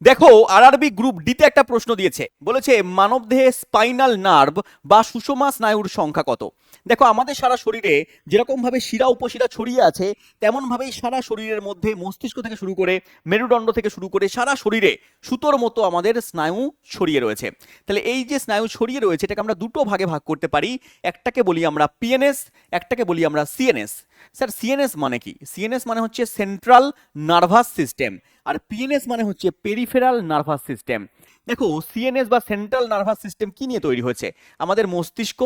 দেখো RRB group ডিতে একটা প্রশ্ন দিয়েছে, বলেছে মানবদেহে স্পাইনাল নার্ভ বা সুষমা স্নায়ুর সংখ্যা কত। দেখো আমাদের সারা শরীরে যেরকম ভাবে শিরা উপশিরা ছড়িয়ে আছে তেমন ভাবেই সারা শরীরের মধ্যে মস্তিষ্ক থেকে শুরু করে মেরুদণ্ড থেকে শুরু করে সারা শরীরে সুতোর মতো আমাদের স্নায়ু ছড়িয়ে রয়েছে। তাহলে এই যে স্নায়ু ছড়িয়ে রয়েছে এটাকে আমরা দুটো ভাগে ভাগ করতে পারি, একটাকে বলি আমরা পিএনএস, একটাকে বলি আমরা সিএনএস। স্যার সিএনএস মানে কি? সিএনএস মানে হচ্ছে সেন্ট্রাল নার্ভাস সিস্টেম, আর পিএনএস মানে হচ্ছে পেরিফেরাল নার্ভাস সিস্টেম। দেখো সিএনএস বা সেন্ট্রাল নার্ভাস সিস্টেম কি নিয়ে তৈরি হয়েছে? আমাদের মস্তিষ্ক,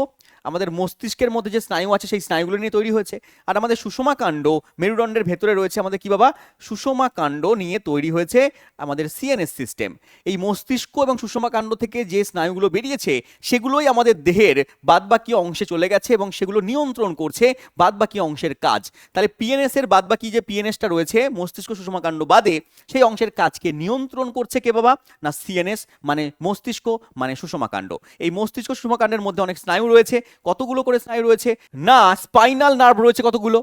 আমাদের মস্তিষ্কের মধ্যে যে স্নায়ু আছে সেই স্নায়ুগুলো নিয়ে তৈরি হয়েছে। আর আমাদের সুষমা কাণ্ড মেরুদণ্ডের ভেতরে রয়েছে আমাদের কি বাবা? সুষমা কাণ্ড নিয়ে তৈরি হয়েছে আমাদের সিএনএস সিস্টেম। এই মস্তিষ্ক এবং সুষমা কাণ্ড থেকে যে স্নায়ুগুলো বেরিয়েছে সেগুলোই আমাদের দেহের বাদবাকি অংশে চলে গেছে এবং সেগুলো নিয়ন্ত্রণ করছে বাদবাকি অংশের কাজ। তাহলে পিএনএস এর বাদবাকি যে পিএনএসটা রয়েছে মস্তিষ্ক সুষমা কাণ্ড বাদে সেই অংশের কাজকে নিয়ন্ত্রণ করছে কে বাবা? না সিএনএস, মানে মস্তিষ্ক মানে সুষমা কাণ্ড। এই মস্তিষ্ক সুষমা কাণ্ডের মধ্যে অনেক স্নায়ু রয়েছে। কতগুলো করে স্নায়ু রয়েছে? না স্পাইনাল নার্ভ রয়েছে কতগুলো?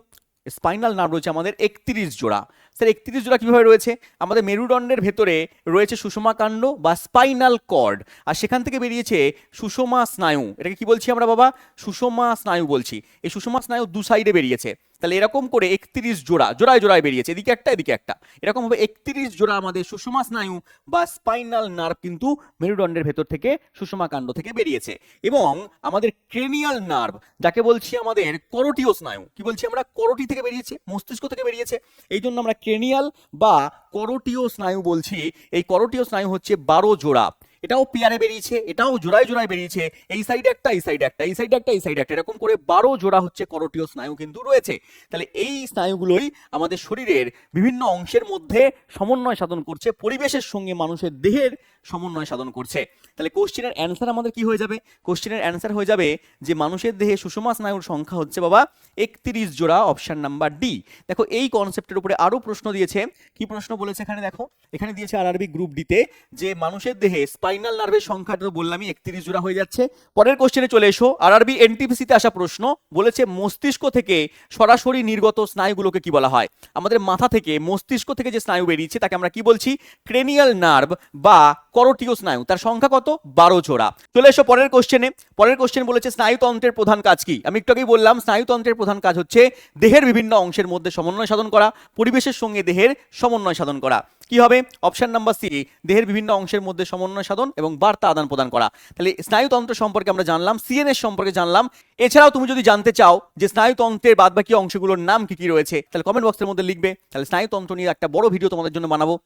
স্পাইনাল নার্ভ রয়েছে আমাদের 31 জোড়া। স্যার 31 জোড়া কিভাবে রয়েছে? আমাদের মেরুদণ্ডের ভেতরে রয়েছে সুষমা কাণ্ড বা স্পাইনাল কর্ড, আর সেখান থেকে বেরিয়েছে সুষমা স্নায়ু। এটাকে কি বলছি আমরা বাবা? সুষমা স্নায়ু বলছি। এই সুষমা স্নায়ু দু সাইডে বেরিয়েছে। তাহলে এরকম করে 31 জোড়া, জোড়ায় জোড়ায় বেরিয়েছে, এদিকে একটা এদিকে একটা, এরকম ভাবে 31 জোড়া আমাদের সুষমা স্নায়ু বা স্পাইনাল নার্ভ কিন্তু মেরুদণ্ডের ভেতর থেকে সুষমা কাণ্ড থেকে বেরিয়েছে। এবং আমাদের ক্রেনিয়াল নার্ভ, যাকে বলছি আমাদের করোটিও স্নায়ু, কি বলছি আমরা? করোটি থেকে বেরিয়েছে, মস্তিষ্ক থেকে বেরিয়েছে, এই জন্য আমরা ক্রেনিয়াল বা করোটিও স্নায়ু বলছি। এই করোটিও স্নায়ু হচ্ছে 12 জোড়া। এটাও পেয়ারে বেরিয়েছে, এটাও জোড়ায় জোড়ায় বেরিয়েছে, এই সাইডে একটা এই সাইডে একটা এই সাইডে একটা এই সাইডে একটা, এরকম করে 12 জোড়া হচ্ছে করোটিও স্নায়ু কিন্তু রয়েছে। তাহলে এই স্নায়ুগুলোই আমাদের শরীরের বিভিন্ন অংশের মধ্যে সমন্বয় সাধন করছে, পরিবেশের সঙ্গে মানুষের দেহের সমন্বয় সাধন করছে। তাহলে কোশ্চেনের অ্যান্সার আমাদের কি হয়ে যাবে? কোশ্চেনের অ্যান্সার হয়ে যাবে যে মানুষের দেহে সুষমা স্নায়ুর সংখ্যা হচ্ছে বাবা 31 জোড়া, অপশন নাম্বার ডি। দেখো এই কনসেপ্টের উপরে আরো প্রশ্ন দিয়েছে। কি প্রশ্ন বলেছে এখানে? দেখো এখানে দিয়েছে আরআরবি গ্রুপ ডিতে যে মানুষের দেহে স্পাইনাল নার্ভের সংখ্যাটা তো বললামই 31 জোড়া হয়ে যাচ্ছে। পরের কোশ্চেনে চলে এসো। আরআরবি এনটিপিসিতে আসা প্রশ্ন, বলেছে মস্তিষ্ক থেকে সরাসরি নির্গত স্নায়ুগুলোকে কি বলা হয়? আমাদের মাথা থেকে মস্তিষ্ক থেকে যে স্নায়ু বেরিয়েছে তাকে আমরা কি বলছি? ক্রেনিয়াল নার্ভ বা করোটিও স্নায়ু। তার সংখ্যা কত? 12 জোড়া। চলে এসো পরের কোশ্চেনে। পরের কোশ্চেন বলেছে স্নায়ুতন্ত্রের প্রধান কাজ কি? আমি একটু আগেই বললাম স্নায়ুতন্ত্রের প্রধান কাজ হচ্ছে দেহের বিভিন্ন অংশের মধ্যে সমন্বয় সাধন করা, পরিবেশের সঙ্গে দেহের সমন্বয় সাধন করা। কি হবে? অপশন নাম্বার সি, দেহের বিভিন্ন অংশের মধ্যে সমন্বয় সাধন এবং বার্তা আদান প্রদান করা। তাহলে স্নায়ুতন্ত্র সম্পর্কে আমরা জানলাম, সিএনএস সম্পর্কে জানলাম। এছাড়াও তুমি যদি জানতে চাও যে স্নায়ুতন্ত্রের বাদবাকি অংশগুলোর নাম কি কি রয়েছে তাহলে কমেন্ট বক্সের মধ্যে লিখবে। তাহলে স্নায়ুতন্ত্র নিয়ে একটা বড় ভিডিও তোমাদের জন্য বানাবো,